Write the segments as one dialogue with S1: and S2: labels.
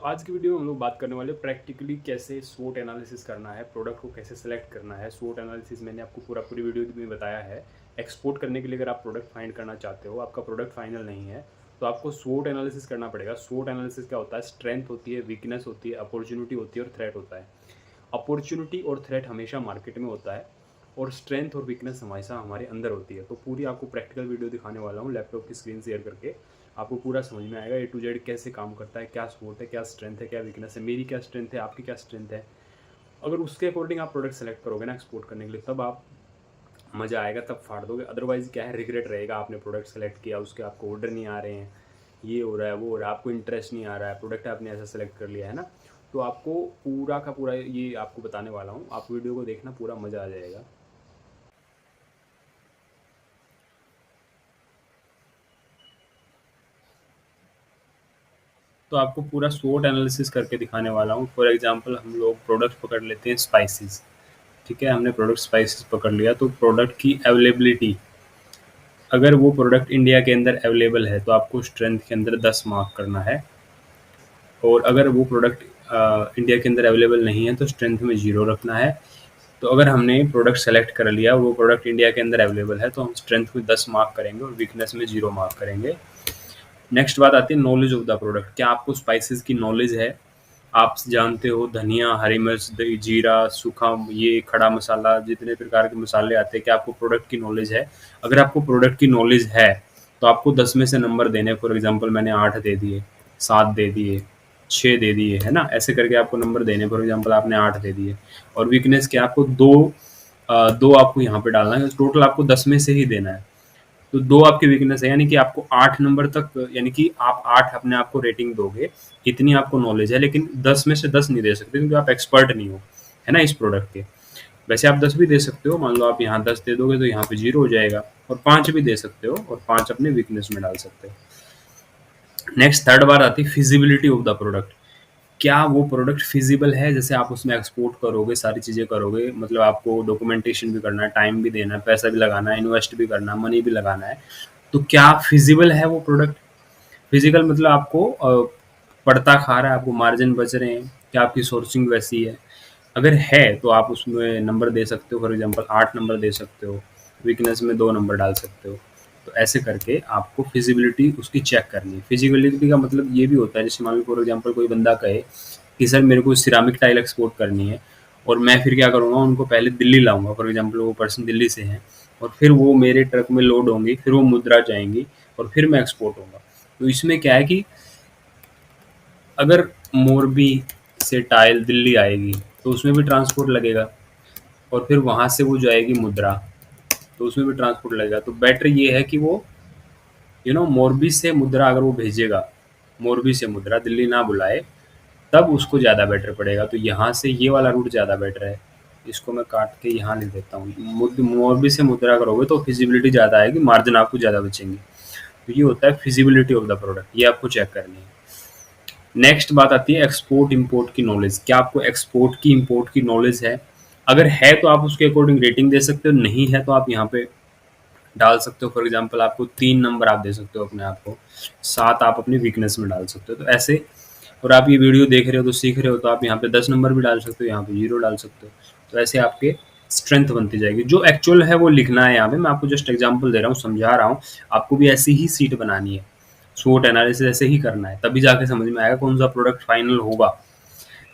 S1: आज की वीडियो में हम लोग बात करने वाले प्रैक्टिकली कैसे स्वोट एनालिसिस करना है, प्रोडक्ट को कैसे सेलेक्ट करना है। स्वोट एनालिसिस मैंने आपको पूरी वीडियो में बताया है। एक्सपोर्ट करने के लिए अगर आप प्रोडक्ट फाइंड करना चाहते हो, आपका प्रोडक्ट फाइनल नहीं है, तो आपको स्वोट एनालिसिस करना पड़ेगा। स्वोट एनालिसिस क्या होता है? स्ट्रेंथ होती है, वीकनेस होती है, अपॉर्चुनिटी होती है और थ्रेट होता है। अपॉर्चुनिटी और थ्रेट हमेशा मार्केट में होता है और स्ट्रेंथ और वीकनेस हमेशा हमारे अंदर होती है। तो पूरी आपको प्रैक्टिकल वीडियो दिखाने वाला हूँ लैपटॉप की स्क्रीन शेयर करके। आपको पूरा समझ में आएगा ए टू जेड कैसे काम करता है, क्या स्पोर्ट है, क्या स्ट्रेंथ है, क्या वीकनेस है, मेरी क्या स्ट्रेंथ है, आपकी क्या स्ट्रेंथ है। अगर उसके अकॉर्डिंग आप प्रोडक्ट सेलेक्ट करोगे ना एक्सपोर्ट करने के लिए, तब आप मज़ा आएगा, तब फाड़ दोगे। अदरवाइज़ क्या है, रिग्रेट रहेगा। आपने प्रोडक्ट सेलेक्ट किया, उसके आपको ऑर्डर नहीं आ रहे हैं, ये हो रहा है, वो हो रहा है, आपको इंटरेस्ट नहीं आ रहा है, प्रोडक्ट आपने ऐसा सेलेक्ट कर लिया है ना। तो आपको पूरा का पूरा ये आपको बताने वाला हूँ। आप वीडियो को देखना, पूरा मज़ा आ जाएगा। तो आपको पूरा स्वोट एनालिसिस करके दिखाने वाला हूँ। फॉर एग्जांपल हम लोग प्रोडक्ट पकड़ लेते हैं स्पाइसेस। ठीक है, हमने प्रोडक्ट स्पाइसेस पकड़ लिया, तो प्रोडक्ट की अवेलेबिलिटी, अगर वो प्रोडक्ट इंडिया के अंदर अवेलेबल है तो आपको स्ट्रेंथ के अंदर 10 मार्क करना है। और अगर वो प्रोडक्ट इंडिया के अंदर अवेलेबल नहीं है तो स्ट्रेंथ में 0 रखना है। तो अगर हमने प्रोडक्ट सेलेक्ट कर लिया और वो प्रोडक्ट इंडिया के अंदर अवेलेबल है तो हम स्ट्रेंथ में 10 मार्क करेंगे और वीकनेस में 0 मार्क करेंगे। नेक्स्ट बात आती है नॉलेज ऑफ द प्रोडक्ट। क्या आपको स्पाइसेस की नॉलेज है? आप जानते हो धनिया, हरी मिर्च, जीरा, सूखा, ये खड़ा मसाला, जितने प्रकार के मसाले आते हैं, क्या आपको प्रोडक्ट की नॉलेज है? अगर आपको प्रोडक्ट की नॉलेज है तो आपको 10 में से नंबर देने। फॉर एग्जांपल मैंने 8 दे दिए, 7 दे दिए, 6 दे दिए, है ना। ऐसे करके आपको नंबर देने। फॉर एग्जांपल आपने 8 दे दिए। और वीकनेस क्या, आपको दो आपको यहाँ पे डालना है। टोटल आपको 10 में से ही देना है। तो 2 आपकी वीकनेस है, यानी कि आपको 8 नंबर तक, यानी कि आप 8 अपने आप को रेटिंग दोगे। इतनी आपको नॉलेज है, लेकिन 10 में से 10 नहीं दे सकते क्योंकि आप एक्सपर्ट नहीं हो, है ना, इस प्रोडक्ट के। वैसे आप 10 भी दे सकते हो। मान लो आप यहाँ 10 दे दोगे तो यहाँ पे 0 हो जाएगा। और 5 भी दे सकते हो और 5 अपने वीकनेस में डाल सकते हो। नेक्स्ट थर्ड बार आती है फिजिबिलिटी ऑफ द प्रोडक्ट। क्या वो प्रोडक्ट फिजिबल है? जैसे आप उसमें एक्सपोर्ट करोगे, सारी चीज़ें करोगे, मतलब आपको डॉक्यूमेंटेशन भी करना है, टाइम भी देना है, पैसा भी लगाना है, इन्वेस्ट भी करना है, मनी भी लगाना है। तो क्या फिजिबल है वो प्रोडक्ट? फिजिकल मतलब आपको पड़ता खा रहा है, आपको मार्जिन बच रहे हैं, क्या आपकी सोर्सिंग वैसी है? अगर है तो आप उसमें नंबर दे सकते हो। फॉर एग्जांपल 8 नंबर दे सकते हो, वीकनेस में 2 नंबर डाल सकते हो। तो ऐसे करके आपको फिजिबिलिटी उसकी चेक करनी है। फिजिबिलिटी का मतलब ये भी होता है, जैसे मान लो फॉर एग्जांपल कोई बंदा कहे कि सर मेरे को सिरामिक टाइल एक्सपोर्ट करनी है, और मैं फिर क्या करूँगा, उनको पहले दिल्ली लाऊंगा। फॉर एग्जांपल वो पर्सन दिल्ली से हैं और फिर वो मेरे ट्रक में लोड होंगी, फिर वो मुद्रा जाएंगी और फिर मैं एक्सपोर्ट होऊंगा। तो इसमें क्या है कि अगर मोरबी से टाइल दिल्ली आएगी तो उसमें भी ट्रांसपोर्ट लगेगा, और फिर वहाँ से वो जाएगी मुद्रा, तो उसमें भी ट्रांसपोर्ट लगेगा। तो बेटर ये है कि वो मोरबी से मुद्रा अगर वो भेजेगा, मोरबी से मुद्रा दिल्ली ना बुलाए, तब उसको ज़्यादा बेटर पड़ेगा। तो यहाँ से ये वाला रूट ज़्यादा बेटर है। इसको मैं काट के यहाँ लिख देता हूँ। मोरबी से मुद्रा करोगे तो फिजिबिलिटी ज़्यादा आएगी, मार्जिन आपको ज़्यादा बचेंगे। तो ये होता है फिजिबिलिटी ऑफ द प्रोडक्ट, ये आपको चेक करनी है। नेक्स्ट बात आती है एक्सपोर्ट इंपोर्ट की नॉलेज। क्या आपको एक्सपोर्ट की इंपोर्ट की नॉलेज है? अगर है तो आप उसके अकॉर्डिंग रेटिंग दे सकते हो, नहीं है तो आप यहाँ पे डाल सकते हो। फॉर एग्जांपल आपको 3 नंबर आप दे सकते हो अपने आप को, 7 आप अपनी वीकनेस में डाल सकते हो। तो ऐसे, और आप ये वीडियो देख रहे हो तो सीख रहे हो, तो आप यहाँ पे 10 नंबर भी डाल सकते हो, यहाँ पे 0 डाल सकते हो। तो ऐसे आपके स्ट्रेंथ बनती जाएगी। जो एक्चुअल है वो लिखना है यहाँ पे। मैं आपको जस्ट एग्जाम्पल दे रहा हूँ, समझा रहा हूँ। आपको भी ऐसी ही सीट बनानी है, स्वोट एनालिसिस ऐसे ही करना है, तभी जाके समझ में आएगा कौन सा प्रोडक्ट फाइनल होगा।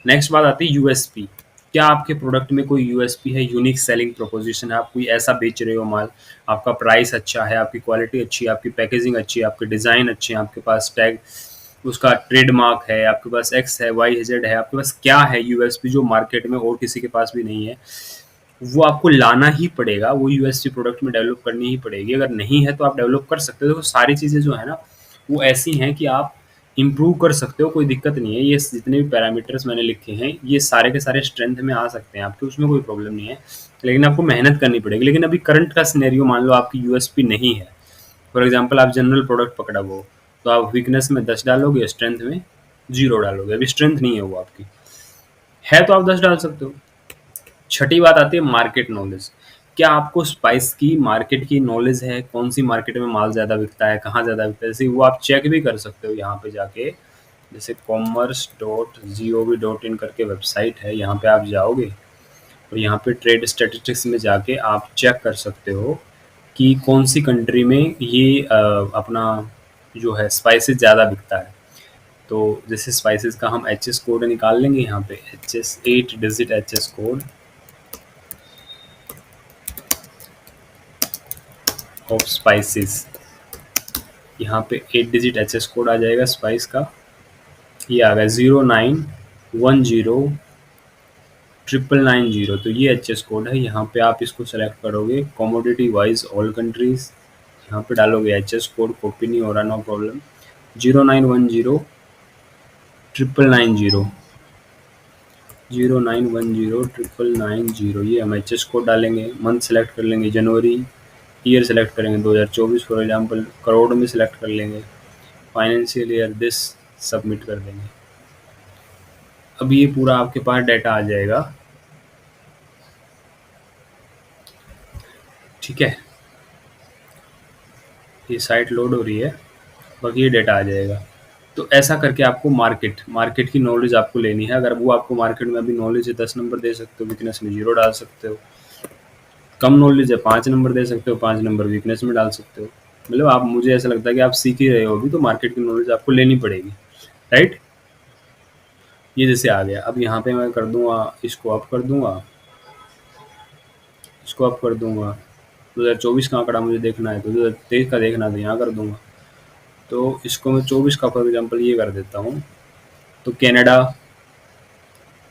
S1: नेक्स्ट बात आती है यूएसपी। क्या आपके प्रोडक्ट में कोई यूएसपी है, यूनिक सेलिंग प्रोपोजिशन है? आप कोई ऐसा बेच रहे हो माल, आपका प्राइस अच्छा है, आपकी क्वालिटी अच्छी है, आपकी पैकेजिंग अच्छी है, आपके डिज़ाइन अच्छे हैं, आपके पास टैग, उसका ट्रेडमार्क है, आपके पास एक्स है, वाई जेड है, आपके पास क्या है यूएसपी जो मार्केट में और किसी के पास भी नहीं है? वो आपको लाना ही पड़ेगा, वो यूएसपी प्रोडक्ट में डेवलप करनी ही पड़ेगी। अगर नहीं है तो आप डेवलप कर सकते हो। देखो सारी चीज़ें जो है ना, वो ऐसी हैं कि आप इम्प्रूव कर सकते हो, कोई दिक्कत नहीं है। ये जितने भी पैरामीटर्स मैंने लिखे हैं ये सारे के सारे स्ट्रेंथ में आ सकते हैं आपके, उसमें कोई प्रॉब्लम नहीं है, लेकिन आपको मेहनत करनी पड़ेगी। लेकिन अभी करंट का सिनेरियो मान लो आपकी यूएसपी नहीं है, फॉर एग्जाम्पल आप जनरल प्रोडक्ट पकड़ा वो, तो आप वीकनेस में 10 डालोगे, स्ट्रेंथ में 0 डालोगे। अभी स्ट्रेंथ नहीं है वो आपकी, है तो आप 10 डाल सकते हो। छठी बात आती है मार्केट नॉलेज। क्या आपको स्पाइस की मार्केट की नॉलेज है? कौन सी मार्केट में माल ज़्यादा बिकता है, कहाँ ज़्यादा बिकता है? जैसे वो आप चेक भी कर सकते हो यहाँ पे जाके जैसे commerce.gov.in करके वेबसाइट है, यहाँ पे आप जाओगे और यहाँ पे ट्रेड स्टैटिस्टिक्स में जाके आप चेक कर सकते हो कि कौन सी कंट्री में ये अपना जो है स्पाइसेस ज़्यादा बिकता है। तो जैसे स्पाइसेस का हम एच एस कोड निकाल लेंगे, यहाँ पे H S 8 digit H S code of spices, यहाँ पे 8 डिजिट एच एस कोड आ जाएगा स्पाइस का। ये आ गया 0910 99990, तो ये एच एस कोड है। यहाँ पे आप इसको सेलेक्ट करोगे कमोडिटी वाइज ऑल कंट्रीज, यहाँ पे डालोगे एच एस कोड, कॉपी नहीं हो रहा, नो प्रॉब्लम। 0910 99990 0910 ये हम एच एस कोड डालेंगे। मंथ सेलेक्ट कर लेंगे जनवरी, ईयर सेलेक्ट करेंगे 2024 फॉर एग्जांपल, करोड़ में सेलेक्ट कर लेंगे, फाइनेंशियल ईयर दिस, सबमिट कर देंगे। अब ये पूरा आपके पास डाटा आ जाएगा, ठीक है। ये साइट लोड हो रही है, बाकी ये डाटा आ जाएगा। तो ऐसा करके आपको मार्केट की नॉलेज आपको लेनी है। अगर वो आपको मार्केट में अभी नॉलेज है 10 नंबर दे सकते हो, वीकनेस में 0 डाल सकते हो। कम नॉलेज है 5 नंबर दे सकते हो, 5 नंबर वीकनेस में डाल सकते हो। मतलब आप, मुझे ऐसा लगता है कि आप सीख ही रहे हो अभी, तो मार्केट की नॉलेज आपको लेनी पड़ेगी, राइट। ये जैसे आ गया, अब यहाँ पे मैं कर दूंगा, इसको अप कर दूंगा, इसको अप कर दूंगा। 2024 का आंकड़ा मुझे देखना है, तो 2023 का देखना है तो यहाँ कर दूंगा। तो इसको मैं 24 का फॉर एग्जाम्पल ये कर देता हूँ। तो Canada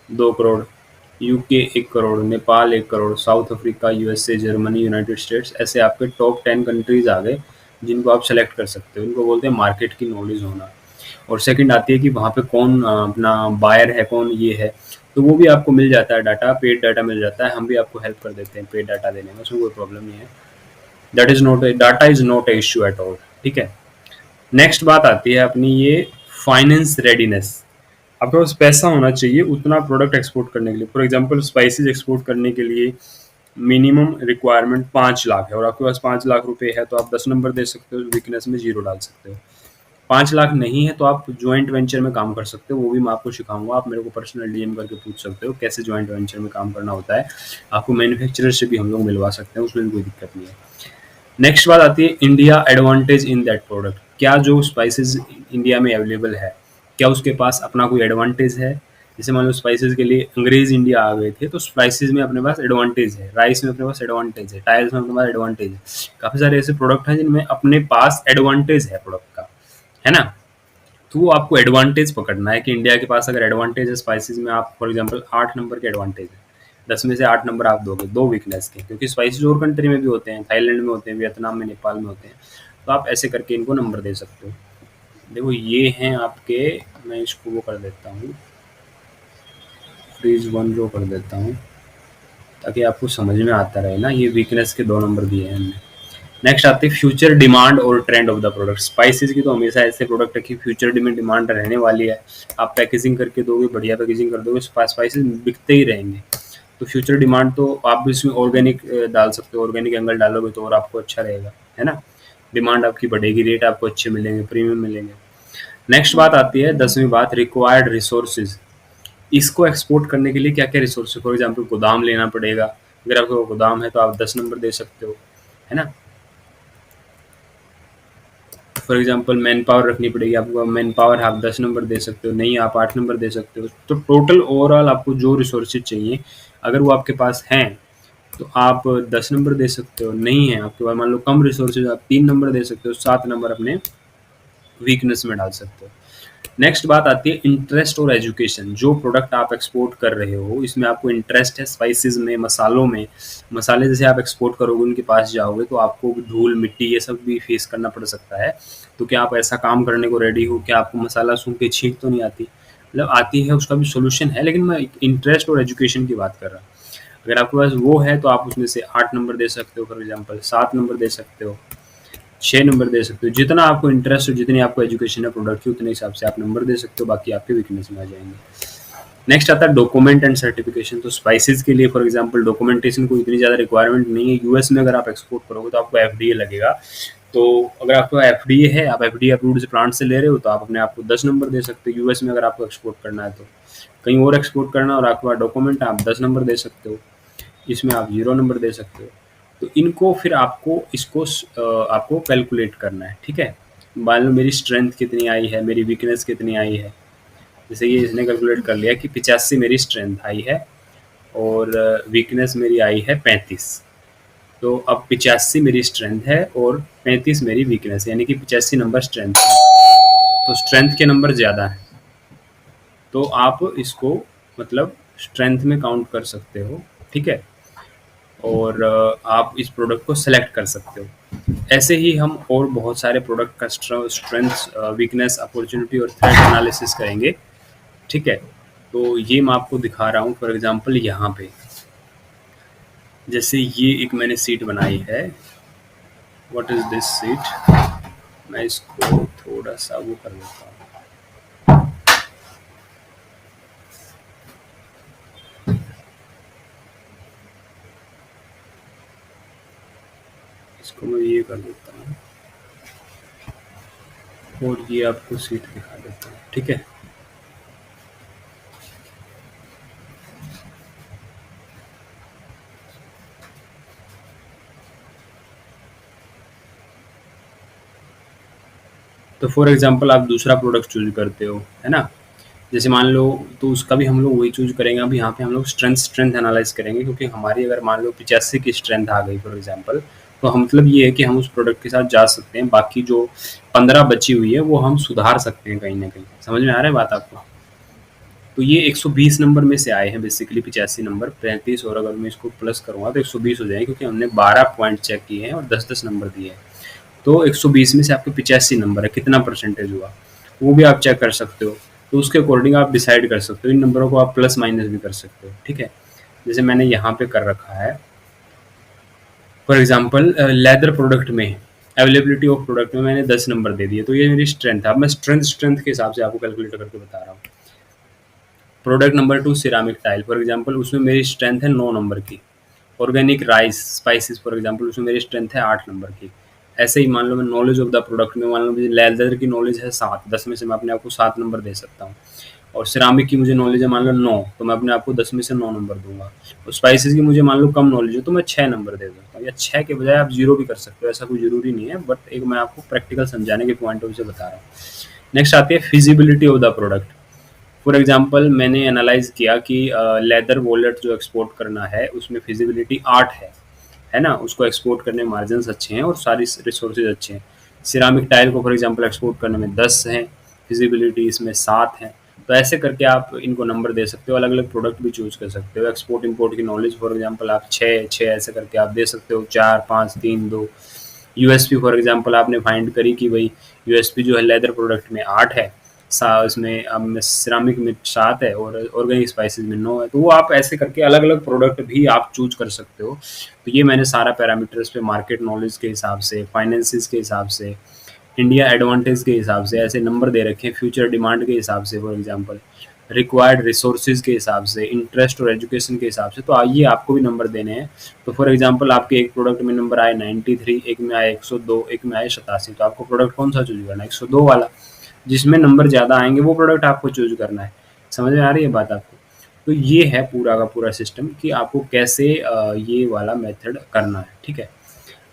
S1: 2 crore, UK 1 crore, Nepal 1 crore, south Africa, USA, Germany, United states, ऐसे आपके टॉप 10 कंट्रीज आ गए जिनको आप सेलेक्ट कर सकते हो। इनको बोलते हैं मार्केट की नॉलेज होना। और सेकंड आती है कि वहाँ पे कौन अपना बायर है, कौन ये है, तो वो भी आपको मिल जाता है डाटा, पेड डाटा मिल जाता है। हम भी आपको हेल्प कर देते हैं पेड डाटा देने में, उसमें कोई प्रॉब्लम नहीं है। That is not, data is not a issue at all, ठीक है। नेक्स्ट बात आती है अपनी ये फाइनेंस रेडीनेस। आपके पास पैसा होना चाहिए उतना प्रोडक्ट एक्सपोर्ट करने के लिए। फॉर एग्जांपल स्पाइसेस एक्सपोर्ट करने के लिए मिनिमम रिक्वायरमेंट 5 लाख है और आपके पास 5 लाख रुपए है, तो आप 10 नंबर दे सकते हो, वीकनेस में 0 डाल सकते हो। 5 लाख नहीं है तो आप ज्वाइंट वेंचर में काम कर सकते हो, वो भी मैं आपको सिखाऊंगा। आप मेरे को पर्सनल डीएम करके पूछ सकते हो कैसे ज्वाइंट वेंचर में काम करना होता है। आपको मैन्युफैक्चरर से भी हम लोग मिलवा सकते हैं, उसमें भी कोई दिक्कत नहीं है। नेक्स्ट बात आती है India advantage in that product. क्या जो स्पाइसेस इंडिया में अवेलेबल है, क्या उसके पास अपना कोई एडवांटेज है। जैसे मान लो स्पाइसेस के लिए अंग्रेज इंडिया आ गए थे, तो स्पाइसेस में अपने पास एडवांटेज है, राइस में अपने पास एडवांटेज है, टाइल्स में अपने पास एडवांटेज है। काफ़ी सारे ऐसे प्रोडक्ट हैं जिनमें अपने पास एडवांटेज है प्रोडक्ट का, है ना। तो वो आपको एडवांटेज पकड़ना है कि इंडिया के पास अगर एडवांटेज है स्पाइसेस में, आप फॉर एग्जांपल 8 नंबर के एडवांटेज है, 10 में से 8 नंबर आप दोगे, 2 वीकनेस के, क्योंकि स्पाइसेस और कंट्री में भी होते हैं, थाईलैंड में होते हैं, वियतनाम में, नेपाल में होते हैं। तो आप ऐसे करके इनको नंबर दे सकते हो। देखो ये हैं आपके, मैं इसको वो कर देता हूँ, फ्रीज 1 रो कर देता हूँ ताकि आपको समझ में आता रहे ना। ये वीकनेस के 2 नंबर दिए हैं हमने। नेक्स्ट आते हैं फ्यूचर डिमांड और trend of the product. Spices की तो हमेशा ऐसे प्रोडक्ट है कि फ्यूचर डिमांड रहने वाली है। आप पैकेजिंग करके दोगे, बढ़िया पैकेजिंग कर दोगे, स्पाइसेस बिकते ही रहेंगे। तो फ्यूचर डिमांड तो आप भी इसमें ऑर्गेनिक डाल सकते हो, ऑर्गेनिक एंगल डालोगे तो और आपको अच्छा रहेगा, है ना। डिमांड आपकी बढ़ेगी, रेट आपको अच्छे मिलेंगे, प्रीमियम मिलेंगे। नेक्स्ट बात आती है 10वीं बात, रिक्वायर्ड रिसोर्सेज। इसको एक्सपोर्ट करने के लिए क्या क्या रिसोर्सेज, फॉर एग्जाम्पल गोदाम लेना पड़ेगा। अगर आपको गोदाम है तो आप 10 नंबर दे सकते हो, है ना। फॉर एग्जांपल मैन पावर रखनी पड़ेगी आपको, मैन पावर आप 10 नंबर दे सकते हो, नहीं आप 8 नंबर दे सकते हो। तो टोटल ओवरऑल आपको जो रिसोर्सेज चाहिए अगर वो आपके पास हैं तो आप 10 नंबर दे सकते हो। नहीं है आपके पास, मान लो कम रिसोर्सेज, आप 3 नंबर दे सकते हो, 7 नंबर अपने वीकनेस में डाल सकते हो। नेक्स्ट बात आती है इंटरेस्ट और एजुकेशन। जो प्रोडक्ट आप एक्सपोर्ट कर रहे हो इसमें आपको इंटरेस्ट है, स्पाइसेस में, मसालों में। मसाले जैसे आप एक्सपोर्ट करोगे, उनके पास जाओगे तो आपको धूल मिट्टी ये सब भी फेस करना पड़ सकता है। तो क्या आप ऐसा काम करने को रेडी हो? क्या आपको मसाला सूंघ के छींक तो नहीं आती? मतलब आती है, उसका भी सोल्यूशन है, लेकिन मैं इंटरेस्ट और एजुकेशन की बात कर रहा हूँ। अगर आपके पास वो है तो आप उसमें से 8 नंबर दे सकते हो, फॉर एग्जाम्पल 7 नंबर दे सकते हो, 6 नंबर दे सकते हो। जितना आपको इंटरेस्ट हो, जितनी आपको एजुकेशन है प्रोडक्ट की, उतने हिसाब से आप नंबर दे सकते हो, बाकी आपके वीकनेस में आ जाएंगे। नेक्स्ट आता है डॉक्यूमेंट एंड सर्टिफिकेशन। तो स्पाइसेस के लिए फॉर एग्जांपल डॉक्यूमेंटेशन को इतनी ज़्यादा रिक्वायरमेंट नहीं है। यूएस में अगर आप एक्सपोर्ट करोगे तो आपको एफडीए लगेगा, तो अगर आपका एफडीए है, आप एफडीए अप्रूव्ड प्लांट से ले रहे हो, तो आप अपने आप को 10 नंबर दे सकते हो। यूएस में अगर आपको एक्सपोर्ट करना है तो, कहीं और एक्सपोर्ट करना है और आपके पास डॉक्यूमेंट है, आप 10 नंबर दे सकते हो, इसमें आप 0 नंबर दे सकते हो। तो इनको फिर आपको इसको आपको कैलकुलेट करना है, ठीक है। मान लो मेरी स्ट्रेंथ कितनी आई है, मेरी वीकनेस कितनी आई है। जैसे ये इसने कैलकुलेट कर लिया कि 85 मेरी स्ट्रेंथ आई है और वीकनेस मेरी आई है 35। तो अब 85 मेरी स्ट्रेंथ है और 35 मेरी वीकनेस है, यानी कि 85 नंबर स्ट्रेंथ है। तो स्ट्रेंथ के नंबर ज़्यादा हैं, तो आप इसको मतलब स्ट्रेंथ में काउंट कर सकते हो, ठीक है। और आप इस प्रोडक्ट को सेलेक्ट कर सकते हो। ऐसे ही हम और बहुत सारे प्रोडक्ट का स्ट्रेंथ, वीकनेस, अपॉर्चुनिटी और थ्रेट एनालिसिस करेंगे, ठीक है। तो ये मैं आपको दिखा रहा हूँ फॉर एग्जांपल यहाँ पे। जैसे ये एक मैंने सीट बनाई है, व्हाट इज दिस सीट। मैं इसको थोड़ा सा वो कर देता हूँ। इसको मैं ये कर देता हूँ और ये आपको सीट दिखा देता हूँ, ठीक है। तो फॉर एग्जांपल आप दूसरा प्रोडक्ट चूज करते हो, है ना। जैसे मान लो, तो उसका भी हम लोग वही चूज करेंगे। अब यहाँ पे हम लोग स्ट्रेंथ स्ट्रेंथ एनालाइज करेंगे, क्योंकि हमारी अगर मान लो 85 की स्ट्रेंथ आ गई फॉर एग्जांपल, तो हम मतलब ये है कि हम उस प्रोडक्ट के साथ जा सकते हैं। बाकी जो 15 बची हुई है वो हम सुधार सकते हैं कहीं ना कहीं। समझ में आ रहा है बात आपको। तो ये 120 नंबर में से आए हैं बेसिकली 85 नंबर, 35, और अगर मैं इसको प्लस करूँगा तो 120 हो जाएंगे, क्योंकि हमने 12 पॉइंट चेक किए हैं और 10-10 नंबर दिए हैं। तो 120 में से आपके 85 नंबर है, कितना परसेंटेज हुआ वो भी आप चेक कर सकते हो। तो उसके अकॉर्डिंग आप डिसाइड कर सकते हो। इन नंबरों को आप प्लस माइनस भी कर सकते हो, ठीक है। जैसे मैंने यहाँ पे कर रखा है फॉर एग्जांपल लेदर प्रोडक्ट में, अवेलेबिलिटी ऑफ प्रोडक्ट में मैंने 10 नंबर दे दिए। तो ये मेरी स्ट्रेंथ है। अब मैं स्ट्रेंथ स्ट्रेंथ के हिसाब से आपको कैलकुलेट करके बता रहा हूँ। Product number 2 ceramic tile for example, उसमें मेरी स्ट्रेंथ है 9 नंबर की। Organic rice spices for example, उसमें मेरी स्ट्रेंथ है 8 नंबर की। ऐसे ही मान लो मैं नॉलेज ऑफ द प्रोडक्ट में, मान लो मुझे लेदर की नॉलेज है 7, 10 में से मैं अपने आप को 7 नंबर दे सकता हूँ। और सिरामिक की मुझे नॉलेज है मान लो 9, तो मैं अपने आप को 10 में से 9 नंबर दूंगा। और स्पाइसेस की मुझे मान लो कम नॉलेज है, तो मैं 6 नंबर दे सकता हूँ, या 6 के बजाय आप 0 भी कर सकते हो, ऐसा कोई ज़रूरी नहीं है। बट एक मैं आपको प्रैक्टिकल समझाने के पॉइंट ऑफ व्यू से बता रहा हूँ। नेक्स्ट आती है feasibility of the product. For example मैंने एनालाइज किया कि लेदर वॉलेट जो एक्सपोर्ट करना है उसमें फिजिबिलिटी 8 है ना। उसको एक्सपोर्ट करने में मार्जिन अच्छे हैं और सारी रिसोर्सेज अच्छे हैं। सिरामिक टाइल को फॉर एग्जांपल एक्सपोर्ट करने में 10 हैं, फिजिबिलिटी इसमें 7 है। तो ऐसे करके आप इनको नंबर दे सकते हो। अलग अलग प्रोडक्ट भी चूज कर सकते हो। एक्सपोर्ट इंपोर्ट की नॉलेज फॉर एग्जांपल आप 6 ऐसे करके आप दे सकते हो, 4 5 3 2। यूएसपी फॉर एग्जांपल आपने फाइंड करी कि भाई यूएसपी जो है लेदर प्रोडक्ट में 8 है, इसमें अब सिरामिक में 7 है और ऑर्गेनिक स्पाइसेस में 9 है। तो वो आप ऐसे करके अलग अलग प्रोडक्ट भी आप चूज कर सकते हो। तो ये मैंने सारा पैरामीटर्स पे मार्केट नॉलेज के हिसाब से, फाइनेंसिस के हिसाब से, इंडिया एडवांटेज के हिसाब से ऐसे नंबर दे रखे हैं। फ्यूचर डिमांड के हिसाब से फॉर एग्जांपल, रिक्वायर्ड रिसोर्सेज के हिसाब से, इंटरेस्ट और एजुकेशन के हिसाब से। तो आइए आपको भी नंबर देने हैं। तो फॉर एग्जांपल आपके एक प्रोडक्ट में नंबर आए 93, एक में आए 102, एक में आए 87। तो आपको प्रोडक्ट कौन सा चूज करना है? 102 वाला। जिसमें नंबर ज़्यादा आएंगे वो प्रोडक्ट आपको चूज करना है। समझ में आ रही है बात आपको? तो ये है पूरा का पूरा सिस्टम कि आपको कैसे ये वाला मेथड करना है, ठीक है।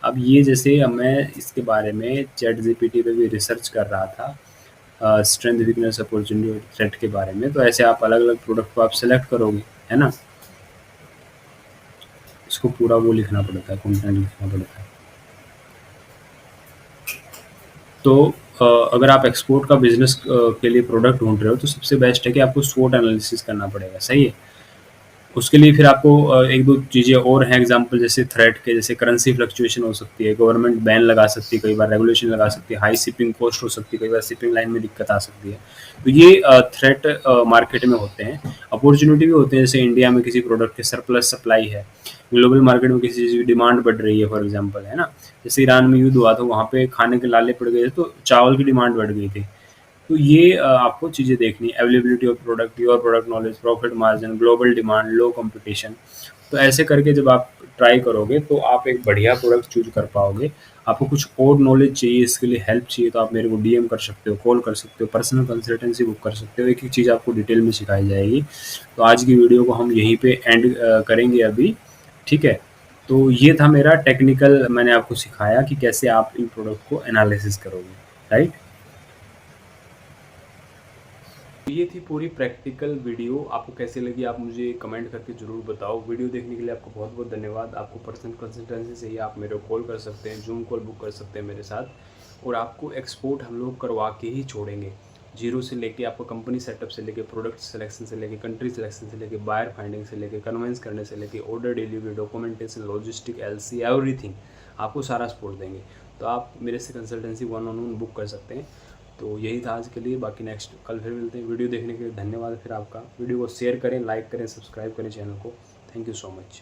S1: अब ये जैसे अब मैं इसके बारे में चैट जीपीटी पे भी रिसर्च कर रहा था, स्ट्रेंथ वीकनेस अपॉर्चुनिटी और थ्रेट के बारे में। तो ऐसे आप अलग अलग प्रोडक्ट को आप सेलेक्ट करोगे, है ना। इसको पूरा वो लिखना पड़ता है, कंटेंट लिखना पड़ता है। तो अगर आप एक्सपोर्ट का बिजनेस के लिए प्रोडक्ट ढूंढ रहे हो, तो सबसे बेस्ट है कि आपको स्वोट एनालिसिस करना पड़ेगा, सही है। उसके लिए फिर आपको एक दो चीज़ें और हैं एग्जांपल, जैसे थ्रेट के, जैसे करेंसी फ्लक्चुएशन हो सकती है, गवर्नमेंट बैन लगा सकती है, कई बार रेगुलेशन लगा सकती है, हाई शिपिंग कॉस्ट हो सकती है, कई बार शिपिंग लाइन में दिक्कत आ सकती है। तो ये थ्रेट मार्केट में होते हैं। अपॉर्चुनिटी भी होते हैं, जैसे इंडिया में किसी प्रोडक्ट के सरप्लस सप्लाई है, ग्लोबल मार्केट में किसी चीज़ की डिमांड बढ़ रही है फॉर एग्जाम्पल, है ना। जैसे ईरान में युद्ध हुआ तो वहाँ पे खाने के लाले पड़ गए थे, तो चावल की डिमांड बढ़ गई थी। तो ये आपको चीज़ें देखनी है, availability of product, your product knowledge, profit margin, global demand, low competition. तो ऐसे करके जब आप ट्राई करोगे तो आप एक बढ़िया प्रोडक्ट चूज कर पाओगे। आपको कुछ और नॉलेज चाहिए, इसके लिए हेल्प चाहिए, तो आप मेरे को डीएम कर सकते हो, कॉल कर सकते हो, पर्सनल कंसल्टेंसी बुक कर सकते हो, एक एक चीज़ आपको डिटेल में सिखाई जाएगी। तो आज की वीडियो को हम यहीं पे एंड करेंगे अभी, ठीक है। तो ये था मेरा टेक्निकल, मैंने आपको सिखाया कि कैसे आप इन प्रोडक्ट को एनालिसिस करोगे, राइट। तो ये थी पूरी प्रैक्टिकल वीडियो। आपको कैसी लगी आप मुझे कमेंट करके ज़रूर बताओ। वीडियो देखने के लिए आपको बहुत बहुत धन्यवाद। आपको पर्सनल कंसल्टेंसी से ही आप मेरे को कॉल कर सकते हैं, जूम कॉल बुक कर सकते हैं मेरे साथ, और आपको एक्सपोर्ट हम लोग करवा के ही छोड़ेंगे। जीरो से लेके आपको कंपनी सेटअप से लेके प्रोडक्ट सिलेक्शन से लेके कंट्री सिलेक्शन से लेके बायर फाइंडिंग से लेके कन्वेंस करने से लेके order delivery, documentation, logistic, LC, everything आपको सारा सपोर्ट देंगे। तो आप मेरे से consultancy one on one book कर सकते हैं। तो यही था आज के लिए, बाकी नेक्स्ट कल फिर मिलते हैं। वीडियो देखने के लिए धन्यवाद। फिर आपका वीडियो को शेयर करें, लाइक करें, सब्सक्राइब करें चैनल को। Thank you so much.